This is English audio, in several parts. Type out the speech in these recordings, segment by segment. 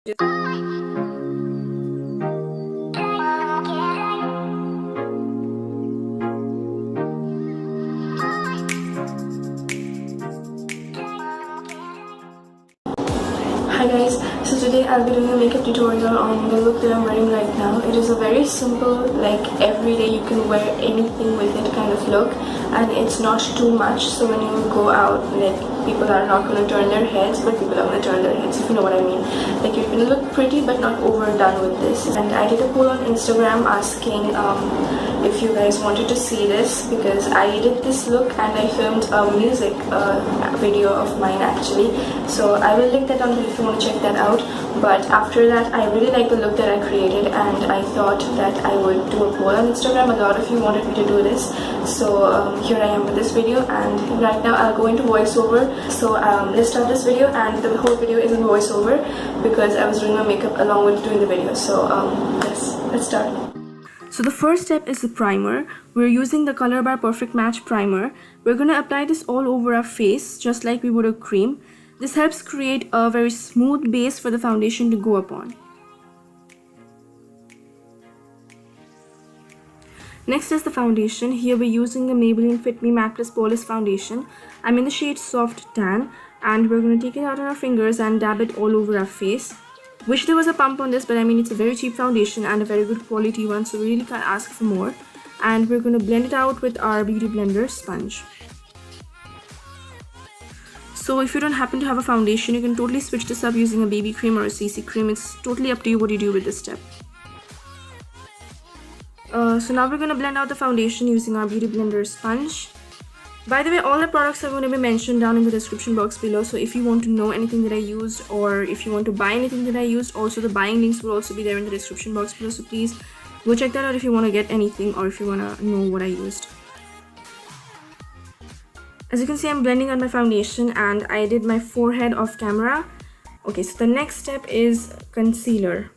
Hi guys, so today I'll be doing a makeup tutorial on the look that I'm wearing right now. It is a very simple, like everyday you can wear anything with it kind of look, and it's not too much, so when you go out, like people are not going to turn their heads, but people are going to turn their heads, if you know what I mean. Like you can look pretty but not overdone with this. And I did a poll on Instagram asking if you guys wanted to see this, because I did this look and I filmed a music video of mine actually, so I will link that down below if you want to check that out. But after that, I really like the look that I created, and I thought that I would do a poll on Instagram. A lot of you wanted me to do this, so here I am with this video. And right now I'll go into voiceover. So let's start this video, and the whole video is in voiceover because I was doing my makeup along with doing the video. So let's start. So the first step is the primer. We're using the Colourpop Perfect Match Primer. We're going to apply this all over our face just like we would a cream. This helps create a very smooth base for the foundation to go upon. Next is the foundation. Here we're using the Maybelline Fit Me Matte Plus Poreless Foundation. I'm in the shade Soft Tan, and we're going to take it out on our fingers and dab it all over our face. Wish there was a pump on this, but I mean it's a very cheap foundation and a very good quality one, so we really can't ask for more. And we're going to blend it out with our beauty blender sponge. So if you don't happen to have a foundation, you can totally switch this up using a BB cream or a CC cream. It's totally up to you what you do with this step. So now we're going to blend out the foundation using our beauty blender sponge. By the way, all the products are going to be mentioned down in the description box below, so if you want to know anything that I used, or if you want to buy anything that I used, also the buying links will also be there in the description box below, so please go check that out if you want to get anything or if you want to know what I used. As you can see, I'm blending out my foundation and I did my forehead off camera. Okay, so the next step is concealer.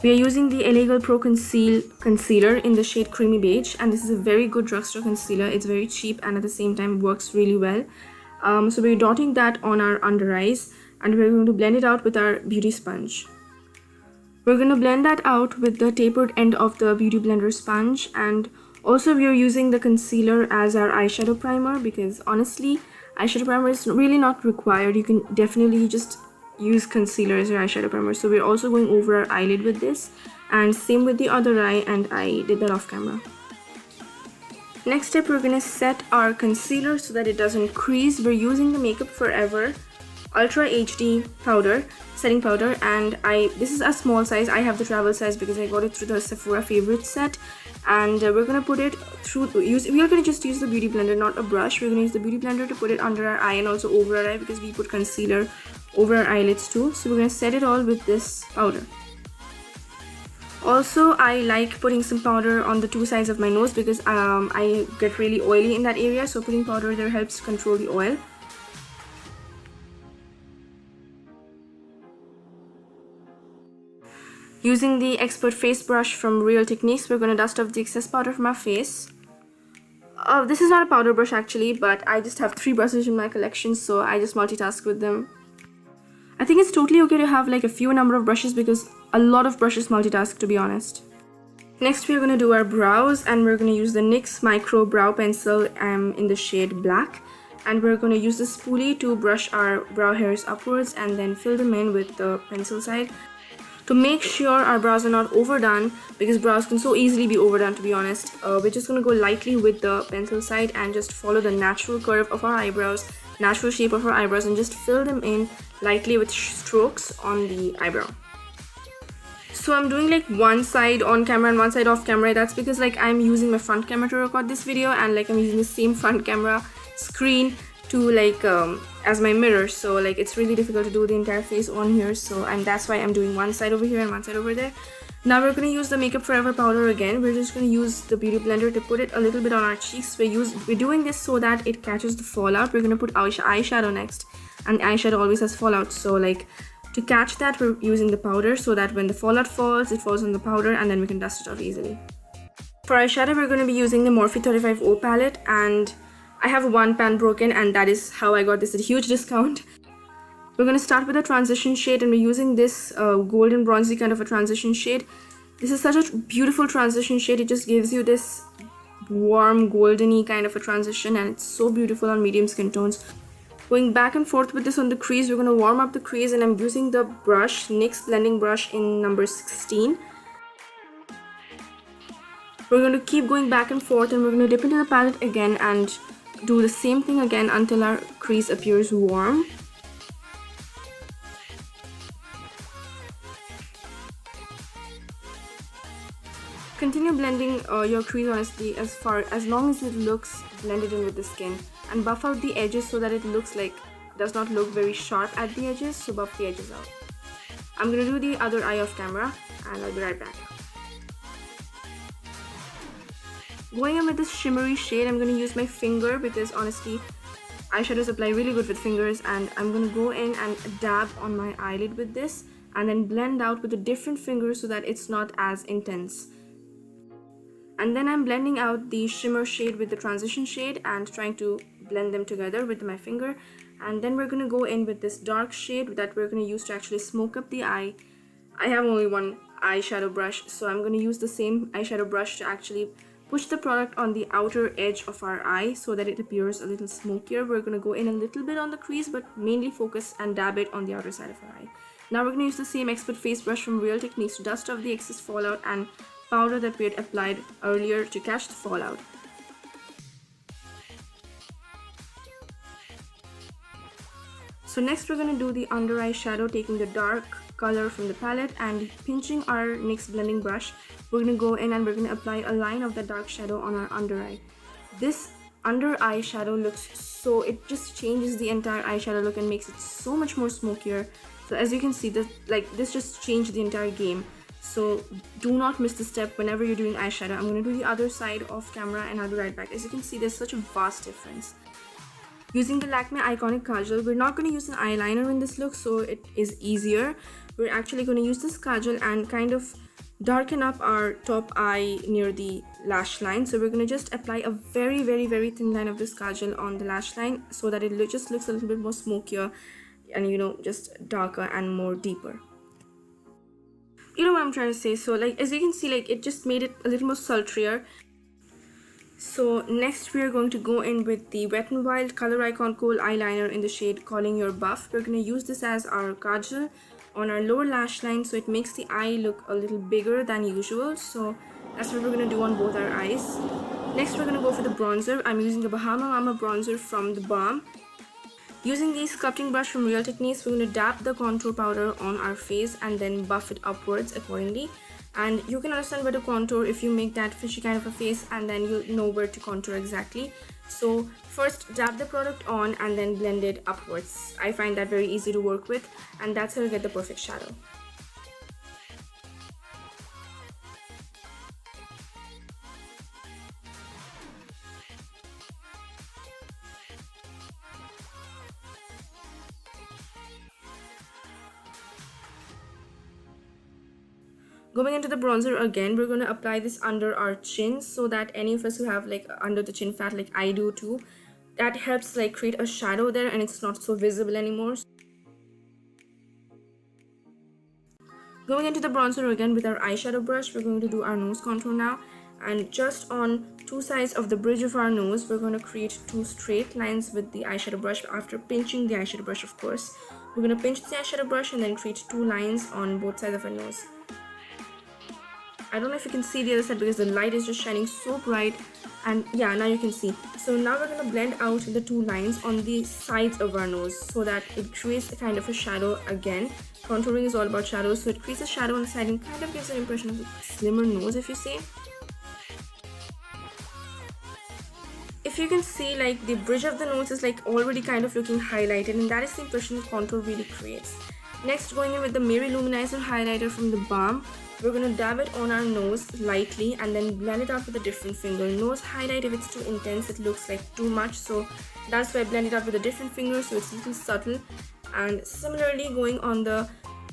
We are using the LA Girl Pro Conceal Concealer in the shade Creamy Beige, and this is a very good drugstore concealer. It's very cheap and at the same time works really well. So we're dotting that on our under eyes, and we're going to blend it out with our beauty sponge. We're going to blend that out with the tapered end of the beauty blender sponge, and also we are using the concealer as our eyeshadow primer, because honestly eyeshadow primer is really not required. You can definitely just use concealer as your eyeshadow primer. So we're also going over our eyelid with this, and same with the other eye, and I did that off camera. Next step, we're going to set our concealer so that it doesn't crease. We're using the Makeup Forever Ultra HD powder, setting powder, and this is a small size. I have the travel size because I got it through the Sephora favorite set, and we're going to put it through, we are going to just use the beauty blender, not a brush. We're going to use the beauty blender to put it under our eye and also over our eye, because we put concealer over our eyelids too. So we're going to set it all with this powder. Also, I like putting some powder on the two sides of my nose because I get really oily in that area, so putting powder there helps control the oil. Using the Expert Face Brush from Real Techniques, we're going to dust off the excess powder from our face. This is not a powder brush actually, but I just have 3 brushes in my collection, so I just multitask with them. I think it's totally okay to have like a few number of brushes, because a lot of brushes multitask, to be honest. Next, we're going to do our brows, and we're going to use the NYX Micro Brow Pencil in the shade Black. And we're going to use the spoolie to brush our brow hairs upwards and then fill them in with the pencil side. To make sure our brows are not overdone, because brows can so easily be overdone, to be honest, we're just going to go lightly with the pencil side and just follow the natural curve of our eyebrows, natural shape of our eyebrows, and just fill them in lightly with strokes on the eyebrow. So I'm doing like one side on camera and one side off camera. That's because like I'm using my front camera to record this video, and like I'm using the same front camera screen to like as my mirror, so like it's really difficult to do the entire face on here, and that's why I'm doing one side over here and one side over there. Now we're going to use the Makeup Forever powder again. We're just going to use the beauty blender to put it a little bit on our cheeks. We're doing this so that it catches the fallout. We're going to put our eyeshadow next, and eyeshadow always has fallout, so like to catch that we're using the powder, so that when the fallout falls, it falls on the powder and then we can dust it off easily. For eyeshadow, we're going to be using the Morphe 35O palette, and I have one pan broken, and that is how I got this at a huge discount. We're going to start with a transition shade, and we're using this golden bronzy kind of a transition shade. This is such a beautiful transition shade. It just gives you this warm goldeny kind of a transition, and it's so beautiful on medium skin tones. Going back and forth with this on the crease, we're going to warm up the crease, and I'm using the brush, NYX blending brush in number 16. We're going to keep going back and forth, and we're going to dip into the palette again and do the same thing again until our crease appears warm. Continue blending your crease honestly as long as it looks blended in with the skin, and buff out the edges so that it does not look very sharp at the edges, so buff the edges out. I'm going to do the other eye off camera, and I'll be right back. Going in with this shimmery shade, I'm going to use my finger because honestly eyeshadows apply really good with fingers, and I'm going to go in and dab on my eyelid with this and then blend out with a different finger so that it's not as intense. And then I'm blending out the shimmer shade with the transition shade and trying to blend them together with my finger. And then we're going to go in with this dark shade that we're going to use to actually smoke up the eye. I have only one eyeshadow brush, so I'm going to use the same eyeshadow brush to actually push the product on the outer edge of our eye so that it appears a little smokier. We're going to go in a little bit on the crease, but mainly focus and dab it on the outer side of our eye. Now we're going to use the same expert face brush from Real Techniques to dust off the excess fallout and powder that we had applied earlier to catch the fallout. So next we're going to do the under eye shadow, taking the dark color from the palette and pinching our NYX blending brush. We're going to go in and we're going to apply a line of the dark shadow on our under eye. This under eye shadow it just changes the entire eyeshadow look and makes it so much more smokier. So as you can see, this just changed the entire game. So do not miss the step whenever you're doing eyeshadow. I'm going to do the other side off camera and I'll be right back. As you can see, there's such a vast difference. Using the Lakme Iconic Kajal, we're not going to use an eyeliner in this look, so it is easier. We're actually going to use this kajal and kind of darken up our top eye near the lash line. So we're going to just apply a very, very, very thin line of this kajal on the lash line so that it just looks a little bit more smokier and just darker and more deeper. You know what I'm trying to say. So as you can see, it just made it a little more sultrier. So next we are going to go in with the Wet n Wild Color Icon Kohl eyeliner in the shade Calling Your Buff. We're going to use this as our kajal on our lower lash line, so it makes the eye look a little bigger than usual. So that's what we're going to do on both our eyes. Next we're going to go for the bronzer. I'm using the Bahama Mama bronzer from The Balm. Using the sculpting brush from Real Techniques, we're going to dab the contour powder on our face and then buff it upwards accordingly. And you can understand where to contour if you make that fishy kind of a face, and then you'll know where to contour exactly. So first dab the product on and then blend it upwards. I find that very easy to work with, and that's how you get the perfect shadow. Going into the bronzer again, we're going to apply this under our chin so that any of us who have under the chin fat like I do too, that helps create a shadow there and it's not so visible anymore. Going into the bronzer again with our eyeshadow brush, we're going to do our nose contour now, and just on two sides of the bridge of our nose, we're going to create two straight lines with the eyeshadow brush after pinching the eyeshadow brush, of course. We're going to pinch the eyeshadow brush and then create two lines on both sides of our nose. I don't know if you can see the other side because the light is just shining so bright, and yeah, now you can see. So now we're going to blend out the two lines on the sides of our nose so that it creates a kind of a shadow again. Contouring is all about shadows, so it creates a shadow on the side and kind of gives an impression of a slimmer nose, if you say. If you can see, the bridge of the nose is already kind of looking highlighted, and that is the impression the contour really creates. Next, going in with the Mirror Luminizer highlighter from The Balm, we're going to dab it on our nose lightly and then blend it out with a different finger. Nose highlight, if it's too intense, it looks like too much, so that's why I blend it out with a different finger so it's a little subtle. And similarly, going on the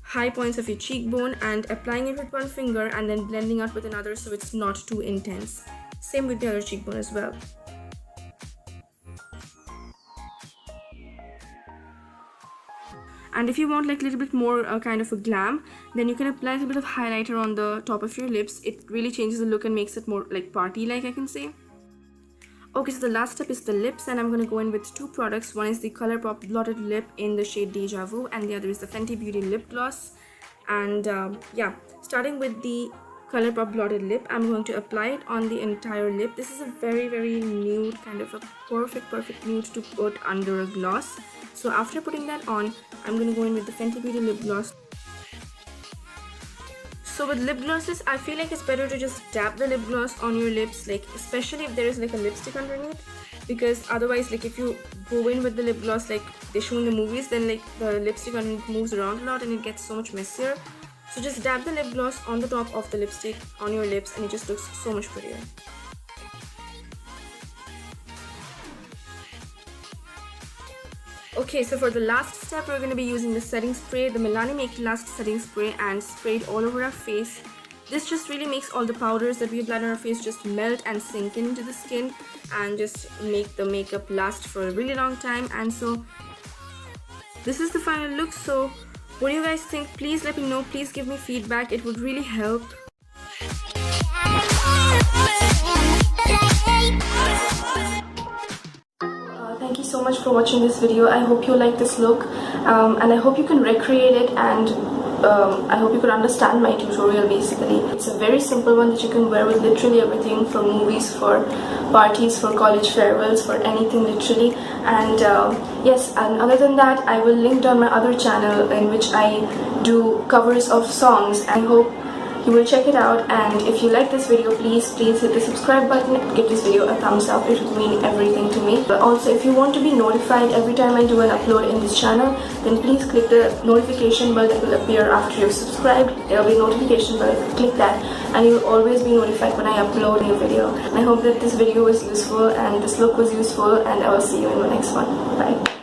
high points of your cheekbone and applying it with one finger and then blending out with another so it's not too intense. Same with the other cheekbone as well. And if you want like a little bit more kind of a glam, then you can apply a little bit of highlighter on the top of your lips. It really changes the look and makes it more like party-like, I can say. Okay, so the last step is the lips, and I'm going to go in with two products. One is the Colourpop Blotted Lip in the shade Deja Vu, and the other is the Fenty Beauty Lip Gloss. And yeah, starting with the Colourpop Blotted Lip, I'm going to apply it on the entire lip. This is a very nude, kind of a perfect nude to put under a gloss. So after putting that on, I'm going to go in with the Fenty Beauty Lip Gloss. So with lip glosses, I feel like it's better to just dab the lip gloss on your lips, like especially if there is like a lipstick underneath, because otherwise, like if you go in with the lip gloss like they show in the movies, then like the lipstick underneath moves around a lot and it gets so much messier. So just dab the lip gloss on the top of the lipstick on your lips and it just looks so much prettier. Okay, so for the last step, we're going to be using the setting spray, the Milani Make Last setting spray, and spray it all over our face. This just really makes all the powders that we applied on our face just melt and sink into the skin and just make the makeup last for a really long time. And so this is the final look. So what do you guys think? Please let me know. Please give me feedback. It would really help. Thank you so much for watching this video. I hope you like this look, and I hope you can recreate it, and I hope you could understand my tutorial. Basically, it's a very simple one that you can wear with literally everything, for movies, for parties, for college farewells, for anything literally. And yes, and other than that, I will link down my other channel in which I do covers of songs. I hope you will check it out, and if you like this video, please hit the subscribe button, give this video a thumbs up. It would mean everything to me. But also, if you want to be notified every time I do an upload in this channel, then please click the notification bell that will appear after you've subscribed. There will be a notification bell. Click that and you will always be notified when I upload a new video. I hope that this video was useful and this look was useful, and I will see you in the next one. Bye.